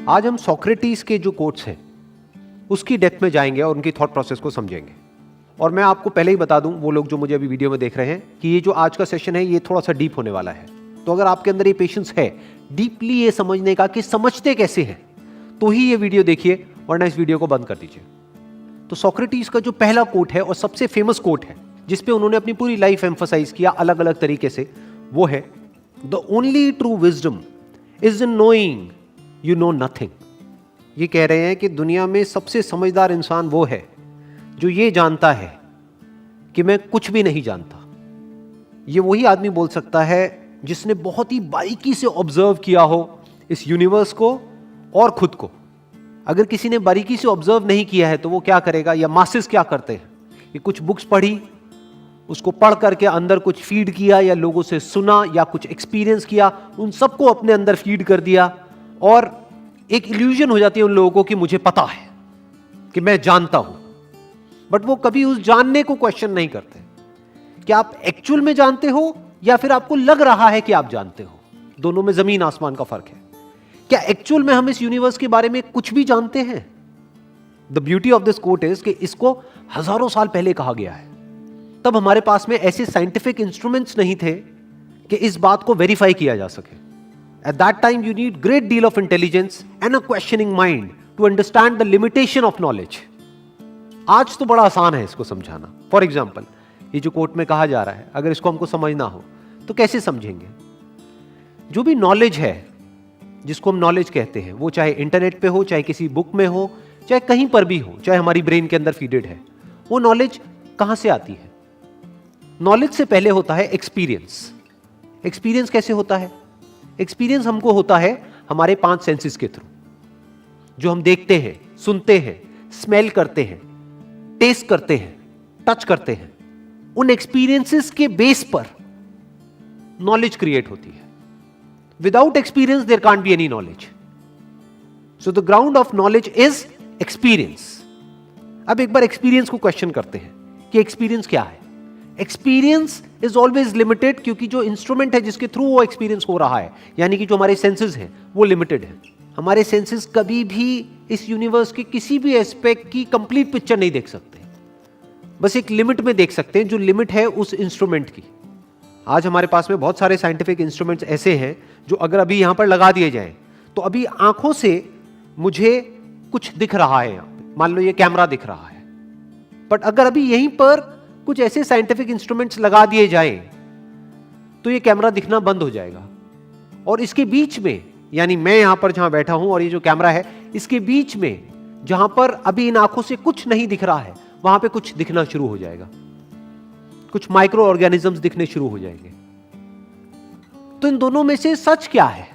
आज हम सोक्रेटिस के जो कोट्स हैं उसकी डेप्थ में जाएंगे और उनकी थॉट प्रोसेस को समझेंगे। और मैं आपको पहले ही बता दूं, वो लोग जो मुझे अभी वीडियो में देख रहे हैं, कि ये जो आज का सेशन है ये थोड़ा सा डीप होने वाला है। तो अगर आपके अंदर ये पेशेंस है डीपली ये समझने का कि समझते कैसे हैं, तो ही ये वीडियो देखिए, वरना इस वीडियो को बंद कर दीजिए। तो सोक्रेटिस का जो पहला कोट है और सबसे फेमस कोट है जिसपे उन्होंने अपनी पूरी लाइफ एम्फसाइज किया अलग अलग तरीके से, वो है the only true wisdom is in knowing you know nothing. ये कह रहे हैं कि दुनिया में सबसे समझदार इंसान वो है जो ये जानता है कि मैं कुछ भी नहीं जानता। ये वही आदमी बोल सकता है जिसने बहुत ही बारीकी से ऑब्जर्व किया हो इस यूनिवर्स को और खुद को। अगर किसी ने बारीकी से ऑब्जर्व नहीं किया है तो वो क्या करेगा, या मासेस क्या करते हैं, ये कुछ बुक्स पढ़ी, उसको पढ़ करके अंदर कुछ फीड किया, या लोगों से सुना, या कुछ एक्सपीरियंस किया, उन सबको अपने अंदर फीड कर दिया, और एक इल्यूजन हो जाती है उन लोगों को कि मुझे पता है, कि मैं जानता हूं। बट वो कभी उस जानने को क्वेश्चन नहीं करते कि आप एक्चुअल में जानते हो या फिर आपको लग रहा है कि आप जानते हो। दोनों में जमीन आसमान का फर्क है। क्या एक्चुअल में हम इस यूनिवर्स के बारे में कुछ भी जानते हैं? The beauty of this quote is कि इसको हजारों साल पहले कहा गया है। तब हमारे पास में ऐसे साइंटिफिक इंस्ट्रूमेंट्स नहीं थे कि इस बात को वेरीफाई किया जा सके। At that time, you need great deal of intelligence and a questioning mind to understand the limitation of knowledge. आज तो बड़ा आसान है इसको समझाना। फॉर एग्जाम्पल, ये जो कोट में कहा जा रहा है, अगर इसको हमको समझना हो तो कैसे समझेंगे? जो भी नॉलेज है, जिसको हम नॉलेज कहते हैं, वो चाहे इंटरनेट पे हो, चाहे किसी बुक में हो, चाहे कहीं पर भी हो, चाहे हमारी ब्रेन के अंदर फीडेड है, वो नॉलेज कहां से आती है? नॉलेज से पहले होता है एक्सपीरियंस। एक्सपीरियंस कैसे होता है? एक्सपीरियंस हमको होता है हमारे 5 सेंसेस के थ्रू, जो हम देखते हैं, सुनते हैं, स्मेल करते हैं, टेस्ट करते हैं, टच करते हैं। उन एक्सपीरियंसेस के बेस पर नॉलेज क्रिएट होती है। Without experience there can't be any knowledge. So the ground of knowledge is experience. अब एक बार एक्सपीरियंस को क्वेश्चन करते हैं कि एक्सपीरियंस क्या है। एक्सपीरियंस इज ऑलवेज लिमिटेड, क्योंकि जो इंस्ट्रूमेंट है जिसके थ्रू वो एक्सपीरियंस हो रहा है, यानी कि जो हमारे सेंसेस हैं, वो लिमिटेड है। हमारे सेंसेस कभी भी इस यूनिवर्स के किसी भी एस्पेक्ट की कंप्लीट पिक्चर नहीं देख सकते, बस एक लिमिट में देख सकते हैं, जो लिमिट है उस इंस्ट्रूमेंट की। आज हमारे पास में बहुत सारे साइंटिफिक इंस्ट्रूमेंट्स ऐसे हैं जो अगर अभी यहां पर लगा दिए जाएं तो अभी आंखों से मुझे कुछ दिख रहा है। मान लो ये कैमरा दिख रहा है, बट अगर अभी यहीं पर कुछ ऐसे साइंटिफिक इंस्ट्रूमेंट्स लगा दिए जाएं तो ये कैमरा दिखना बंद हो जाएगा। और इसके बीच में, यानी मैं यहां पर जहां बैठा हूं और ये जो कैमरा है, इसके बीच में जहां पर अभी इन आंखों से कुछ नहीं दिख रहा है, वहां पे कुछ दिखना शुरू हो जाएगा, कुछ माइक्रो ऑर्गेनिजम्स दिखने शुरू हो जाएंगे। तो इन दोनों में से सच क्या है?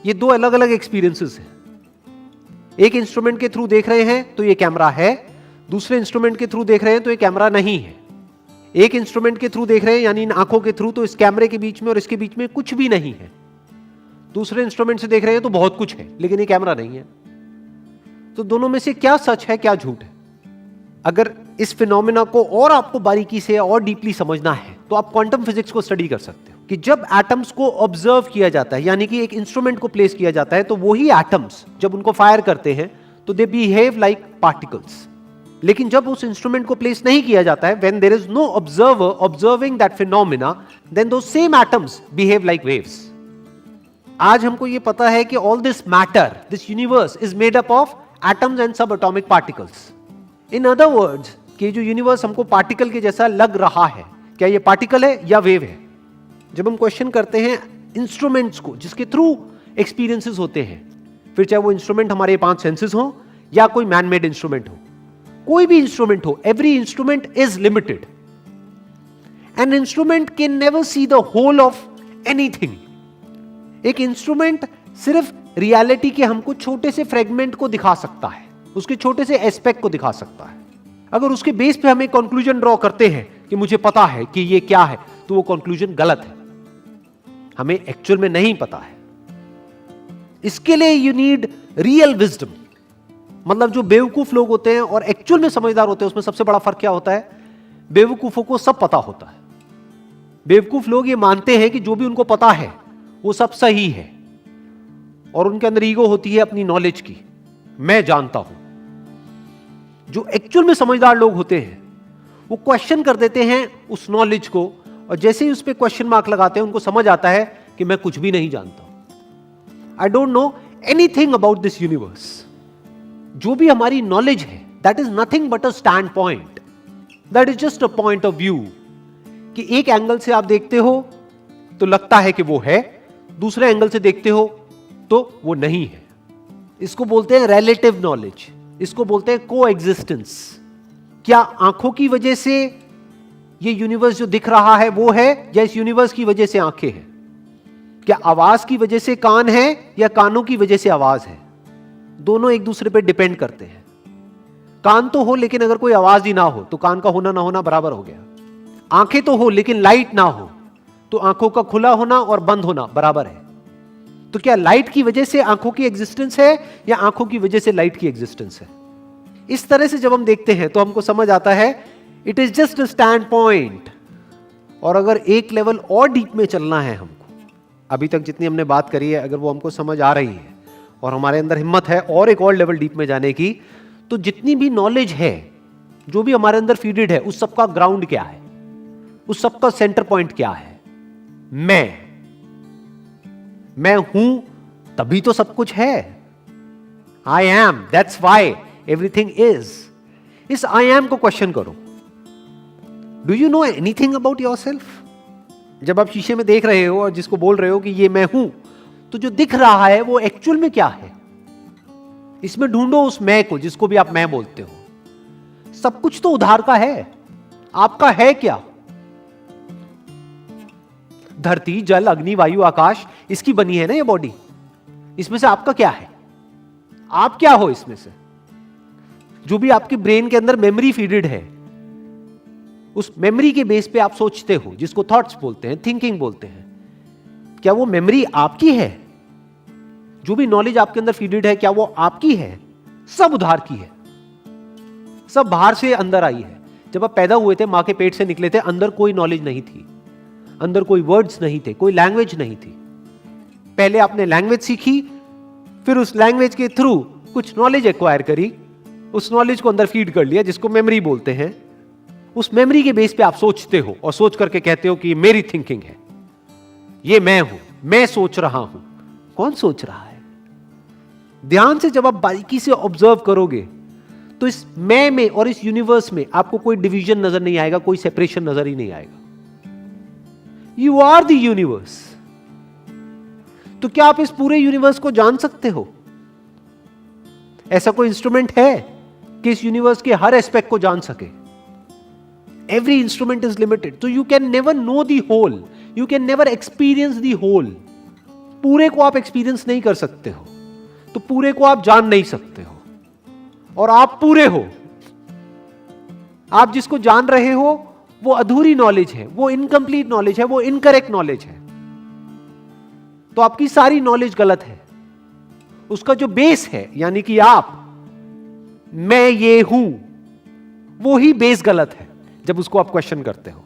ये 2 अलग अलग एक्सपीरियंसेस हैं। एक इंस्ट्रूमेंट के थ्रू देख रहे हैं तो ये कैमरा है, दूसरे इंस्ट्रूमेंट के थ्रू देख रहे हैं तो ये कैमरा नहीं है। एक इंस्ट्रूमेंट के थ्रू देख रहे हैं, यानी इन आंखों के थ्रू, तो इस कैमरे के बीच में और इसके बीच में कुछ भी नहीं है। दूसरे इंस्ट्रूमेंट से देख रहे हैं तो बहुत कुछ है, लेकिन ये कैमरा नहीं है। तो दोनों में से क्या सच है, क्या झूठ है? अगर इस फिनोमेना को और आपको बारीकी से और डीपली समझना है तो आप क्वांटम फिजिक्स को स्टडी कर सकते हो, कि जब एटम्स को ऑब्जर्व किया जाता है, यानी कि एक इंस्ट्रूमेंट को प्लेस किया जाता है, तो वही एटम्स जब उनको फायर करते हैं तो दे बिहेव लाइक पार्टिकल्स। लेकिन जब उस इंस्ट्रूमेंट को प्लेस नहीं किया जाता है, when there is no observer observing that phenomena, then those same atoms behave like waves. आज हमको ये पता है कि all this matter, this universe is made up of atoms and subatomic particles. In other words, कि जो universe हमको particle के जैसा लग रहा है, क्या ये पार्टिकल है या वेव है? जब हम क्वेश्चन करते हैं इंस्ट्रूमेंट्स को जिसके थ्रू एक्सपीरियंसेस होते हैं, फिर चाहे वो इंस्ट्रूमेंट हमारे 5 सेंसेस हो या कोई मैन मेड इंस्ट्रूमेंट हो, कोई भी इंस्ट्रूमेंट हो, every instrument is limited. An instrument can never see the whole of anything. एक इंस्ट्रूमेंट सिर्फ रियलिटी के हमको छोटे से फ्रेगमेंट को दिखा सकता है, उसके छोटे से एस्पेक्ट को दिखा सकता है। अगर उसके बेस पे हम एक कंक्लूजन ड्रॉ करते हैं कि मुझे पता है कि ये क्या है, तो वो कंक्लूजन गलत है, हमें एक्चुअल में नहीं पता है। इसके लिए यू नीड रियल विजडम। मतलब जो बेवकूफ लोग होते हैं और एक्चुअल में समझदार होते हैं, उसमें सबसे बड़ा फर्क क्या होता है? बेवकूफों को सब पता होता है। बेवकूफ लोग ये मानते हैं कि जो भी उनको पता है वो सब सही है, और उनके अंदर ईगो होती है अपनी नॉलेज की, मैं जानता हूं। जो एक्चुअल में समझदार लोग होते हैं वो क्वेश्चन कर देते हैं उस नॉलेज को, और जैसे ही उस पर क्वेश्चन मार्क लगाते हैं उनको समझ आता है कि मैं कुछ भी नहीं जानता, I don't know anything about this universe. जो भी हमारी नॉलेज है that is nothing but a stand point, that is just a point of view, कि एक एंगल से आप देखते हो तो लगता है कि वो है, दूसरे एंगल से देखते हो तो वो नहीं है। इसको बोलते हैं रिलेटिव नॉलेज, इसको बोलते हैं को एग्जिस्टेंस। क्या आंखों की वजह से ये यूनिवर्स जो दिख रहा है वो है, या इस यूनिवर्स की वजह से आंखें हैं? क्या आवाज की वजह से कान है, या कानों की वजह से आवाज है? दोनों एक दूसरे पे डिपेंड करते हैं। कान तो हो लेकिन अगर कोई आवाज ही ना हो तो कान का होना ना होना बराबर हो गया। आंखें तो हो लेकिन लाइट ना हो तो आंखों का खुला होना और बंद होना बराबर है। तो क्या लाइट की वजह से आंखों की एग्जिस्टेंस है, या आंखों की वजह से लाइट की एग्जिस्टेंस है? इस तरह से जब हम देखते हैं तो हमको समझ आता है it is just a stand point. और अगर एक लेवल और डीप में चलना है हमको, अभी तक जितनी हमने बात करी है अगर वो हमको समझ आ रही है और हमारे अंदर हिम्मत है और एक और लेवल डीप में जाने की, तो जितनी भी नॉलेज है जो भी हमारे अंदर फीडेड है उस सबका ग्राउंड क्या है, उस सबका सेंटर पॉइंट क्या है? मैं हूं तभी तो सब कुछ है। I am, that's why everything is. इस आई एम को क्वेश्चन करो। Do you know anything about yourself? जब आप शीशे में देख रहे हो और जिसको बोल रहे हो कि ये मैं हूं, तो जो दिख रहा है वो एक्चुअल में क्या है? इसमें ढूंढो उस मैं को जिसको भी आप मैं बोलते हो। सब कुछ तो उधार का है, आपका है क्या? धरती, जल, अग्नि, वायु, आकाश, इसकी बनी है ना ये बॉडी। इसमें से आपका क्या है? आप क्या हो इसमें से? जो भी आपके ब्रेन के अंदर मेमोरी फीडेड है, उस मेमोरी के बेस पे आप सोचते हो, जिसको थॉट्स बोलते हैं, थिंकिंग बोलते हैं। क्या वो मेमोरी आपकी है? जो भी नॉलेज आपके अंदर फीडेड है क्या वो आपकी है? सब उधार की है, सब बाहर से अंदर आई है। जब आप पैदा हुए थे, मां के पेट से निकले थे, अंदर कोई नॉलेज नहीं थी, अंदर कोई वर्ड्स नहीं थे, कोई लैंग्वेज नहीं थी। पहले आपने लैंग्वेज सीखी, फिर उस लैंग्वेज के थ्रू कुछ नॉलेज एक्वायर करी, उस नॉलेज को अंदर फीड कर लिया जिसको मेमोरी बोलते हैं। उस मेमोरी के बेस पे आप सोचते हो और सोच करके कहते हो कि ये मेरी थिंकिंग है, ये मैं हूं, मैं सोच रहा हूं। कौन सोच रहा है? ध्यान से जब आप बारीकी से ऑब्जर्व करोगे तो इस मैं में और इस यूनिवर्स में आपको कोई डिवीजन नजर नहीं आएगा, कोई सेपरेशन नजर ही नहीं आएगा। You are the universe. तो क्या आप इस पूरे यूनिवर्स को जान सकते हो? ऐसा कोई इंस्ट्रूमेंट है कि इस यूनिवर्स के हर एस्पेक्ट को जान सके? एवरी इंस्ट्रूमेंट इज लिमिटेड, तो you can never know the whole, you can never experience the whole. पूरे को आप एक्सपीरियंस नहीं कर सकते हो, तो पूरे को आप जान नहीं सकते हो। और आप पूरे हो। आप जिसको जान रहे हो वो अधूरी नॉलेज है, वो इनकम्प्लीट नॉलेज है, वो इनकरेक्ट नॉलेज है। तो आपकी सारी नॉलेज गलत है। उसका जो बेस है, यानी कि आप, मैं ये हूं, वो ही बेस गलत है जब उसको आप क्वेश्चन करते हो।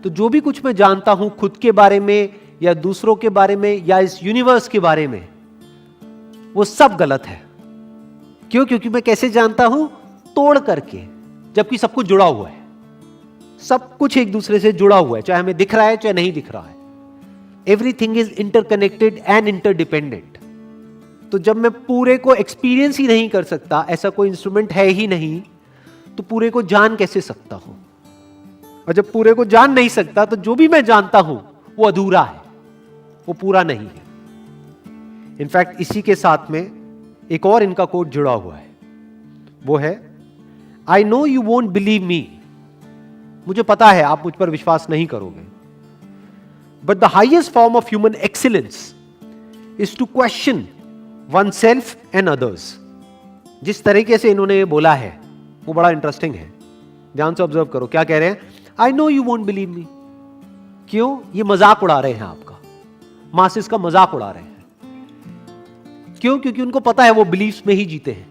तो जो भी कुछ मैं जानता हूं खुद के बारे में या दूसरों के बारे में या इस यूनिवर्स के बारे में, वो सब गलत है। क्यों? क्योंकि मैं कैसे जानता हूं? तोड़ करके, जबकि सब कुछ जुड़ा हुआ है। सब कुछ एक दूसरे से जुड़ा हुआ है, चाहे हमें दिख रहा है चाहे नहीं दिख रहा है। Everything is interconnected and interdependent. तो जब मैं पूरे को एक्सपीरियंस ही नहीं कर सकता, ऐसा कोई इंस्ट्रूमेंट है ही नहीं, तो पूरे को जान कैसे सकता हूं? और जब पूरे को जान नहीं सकता तो जो भी मैं जानता हूं वो अधूरा है, वो पूरा नहीं है। इनफैक्ट इसी के साथ में एक और इनका कोट जुड़ा हुआ है, वो है I know you won't believe me. मुझे पता है आप मुझ पर विश्वास नहीं करोगे, but the highest form of human excellence is to question oneself and others. जिस तरीके से इन्होंने ये बोला है वो बड़ा इंटरेस्टिंग है। ध्यान से ऑब्जर्व करो, क्या कह रहे हैं? आई नो यू वोंट बिलीव मी। क्यों? ये मजाक उड़ा रहे हैं आपका, मासिस का मजाक उड़ा रहे हैं। क्यों? क्योंकि उनको पता है वो बिलीव्स में ही जीते हैं,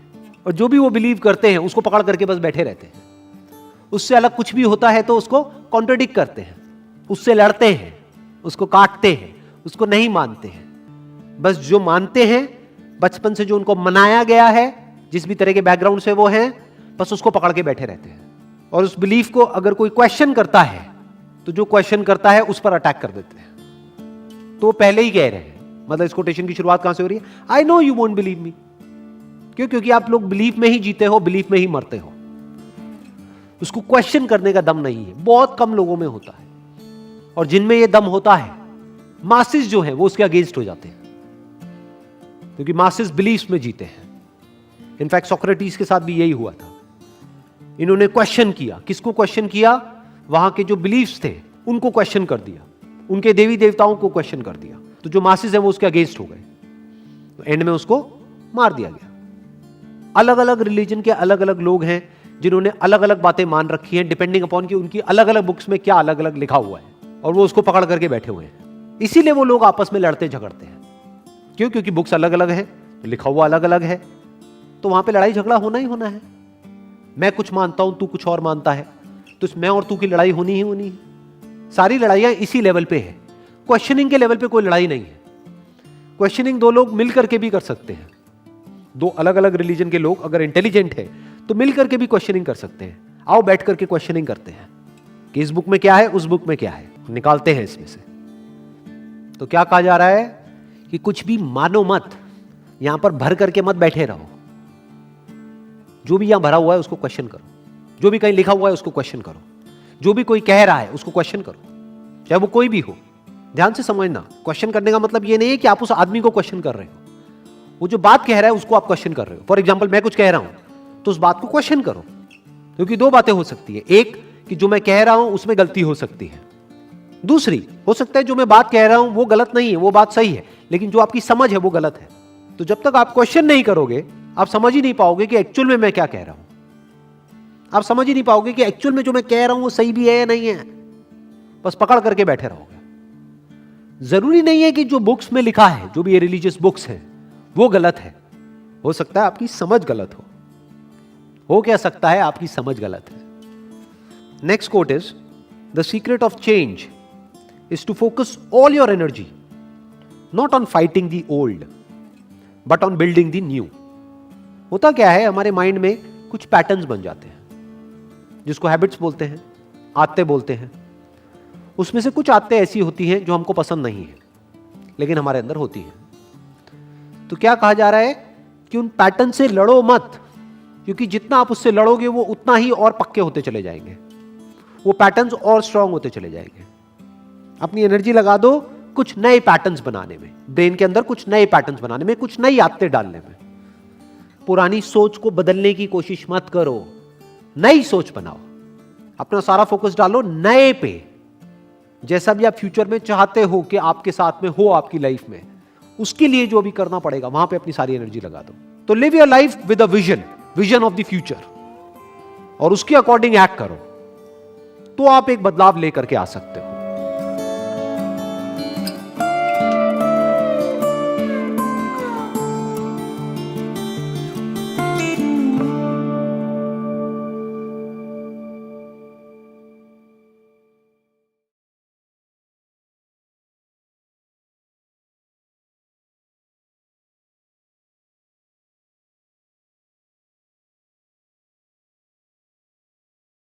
और जो भी वो बिलीव करते हैं उसको पकड़ करके बस बैठे रहते हैं। उससे अलग कुछ भी होता है तो उसको कॉन्ट्रडिक्ट करते हैं, उससे लड़ते हैं, उसको काटते हैं, उसको नहीं मानते हैं। बस जो मानते हैं, बचपन से जो उनको मनाया गया है, जिस भी तरह के बैकग्राउंड से वो हैं, बस उसको पकड़ के बैठे रहते हैं। और उस बिलीफ को अगर कोई क्वेश्चन करता है तो जो क्वेश्चन करता है उस पर अटैक कर देते हैं। तो पहले ही कह रहे हैं, मतलब इस कोटेशन की शुरुआत कहां से हो रही है? I know you won't believe मी। क्यों? क्योंकि आप लोग बिलीफ में ही जीते हो, बिलीफ में ही मरते हो। उसको क्वेश्चन करने का दम नहीं है, बहुत कम लोगों में होता है। और जिनमें यह दम होता है, मासेस जो है वो उसके अगेंस्ट हो जाते हैं, क्योंकि मासेस बिलीफ्स में जीते हैं। इनफैक्ट सोक्रेटिस के साथ भी यही हुआ था। इन्होंने क्वेश्चन किया। किसको क्वेश्चन किया? वहां के जो बिलीफ्स थे उनको क्वेश्चन कर दिया, उनके देवी देवताओं को क्वेश्चन कर दिया। तो जो मासेस है वो उसके अगेंस्ट हो गए, तो एंड में उसको मार दिया गया। अलग अलग रिलीजन के अलग अलग लोग हैं जिन्होंने अलग अलग बातें मान रखी हैं, डिपेंडिंग अपॉन कि उनकी अलग अलग बुक्स में क्या अलग अलग लिखा हुआ है, और वो उसको पकड़ करके बैठे हुए हैं। इसीलिए वो लोग आपस में लड़ते झगड़ते हैं। क्यों? क्योंकि बुक्स अलग अलग है, तो लिखा हुआ अलग अलग है, तो वहां पे लड़ाई झगड़ा होना ही होना है। मैं कुछ मानता हूं, तू कुछ और मानता है, तो मैं और तू की लड़ाई होनी ही होनी है। सारी लड़ाइयां इसी लेवल पे है। क्वेश्चनिंग के लेवल पे कोई लड़ाई नहीं है। क्वेश्चनिंग दो लोग मिल करके भी कर सकते हैं। दो अलग अलग रिलीजन के लोग अगर इंटेलिजेंट है तो मिल करके भी क्वेश्चनिंग कर सकते हैं। आओ बैठ करके क्वेश्चनिंग करते हैं कि इस बुक में क्या है, उस बुक में क्या है, निकालते हैं इसमें से। तो क्या कहा जा रहा है कि कुछ भी मानो मत, यहां पर भर करके मत बैठे रहो। जो भी यहां भरा हुआ है उसको क्वेश्चन करो, जो भी कहीं लिखा हुआ है उसको क्वेश्चन करो, जो भी कोई कह रहा है उसको क्वेश्चन करो, चाहे वो कोई भी हो। ध्यान से समझना, क्वेश्चन करने का मतलब ये नहीं है कि आप उस आदमी को क्वेश्चन कर रहे हो, वो जो बात कह रहा है उसको आप क्वेश्चन कर रहे हो। फॉर एग्जाम्पल, मैं कुछ कह रहा हूं तो उस बात को क्वेश्चन करो, क्योंकि दो बातें हो सकती है। एक कि जो मैं कह रहा हूं उसमें गलती हो सकती है, दूसरी हो सकता है जो मैं बात कह रहा हूं वो गलत नहीं है, वो बात सही है, लेकिन जो आपकी समझ है वो गलत है। तो जब तक आप क्वेश्चन नहीं करोगे आप समझ ही नहीं पाओगे कि एक्चुअल में मैं क्या कह रहा हूं। आप समझ ही नहीं पाओगे कि एक्चुअल में जो मैं कह रहा हूं वो सही भी है या नहीं है। बस पकड़ करके बैठे रहोगे। जरूरी नहीं है कि जो बुक्स में लिखा है, जो भी ये रिलीजियस बुक्स हैं, वो गलत है। हो सकता है आपकी समझ गलत हो क्या सकता है आपकी समझ गलत है। Next quote is, the secret of change is to focus all your energy not on fighting the old but on building the new. होता क्या है, हमारे माइंड में कुछ पैटर्न्स बन जाते हैं जिसको हैबिट्स बोलते हैं, आदतें बोलते हैं। उसमें से कुछ आदतें ऐसी होती हैं जो हमको पसंद नहीं है, लेकिन हमारे अंदर होती हैं। तो क्या कहा जा रहा है कि उन पैटर्न से लड़ो मत, क्योंकि जितना आप उससे लड़ोगे वो उतना ही और पक्के होते चले जाएंगे, वो पैटर्न्स और स्ट्रांग होते चले जाएंगे। अपनी एनर्जी लगा दो कुछ नए पैटर्न्स बनाने में, ब्रेन के अंदर कुछ नए पैटर्न्स बनाने में, कुछ नई आदतें डालने में। पुरानी सोच को बदलने की कोशिश मत करो, नई सोच बनाओ। अपना सारा फोकस डालो नए पे। जैसा भी आप फ्यूचर में चाहते हो कि आपके साथ में हो आपकी लाइफ में, उसके लिए जो भी करना पड़ेगा वहां पे अपनी सारी एनर्जी लगा दो। तो live your life with a vision of the future, और उसके अकॉर्डिंग एक्ट करो, तो आप एक बदलाव लेकर के आ सकते हो।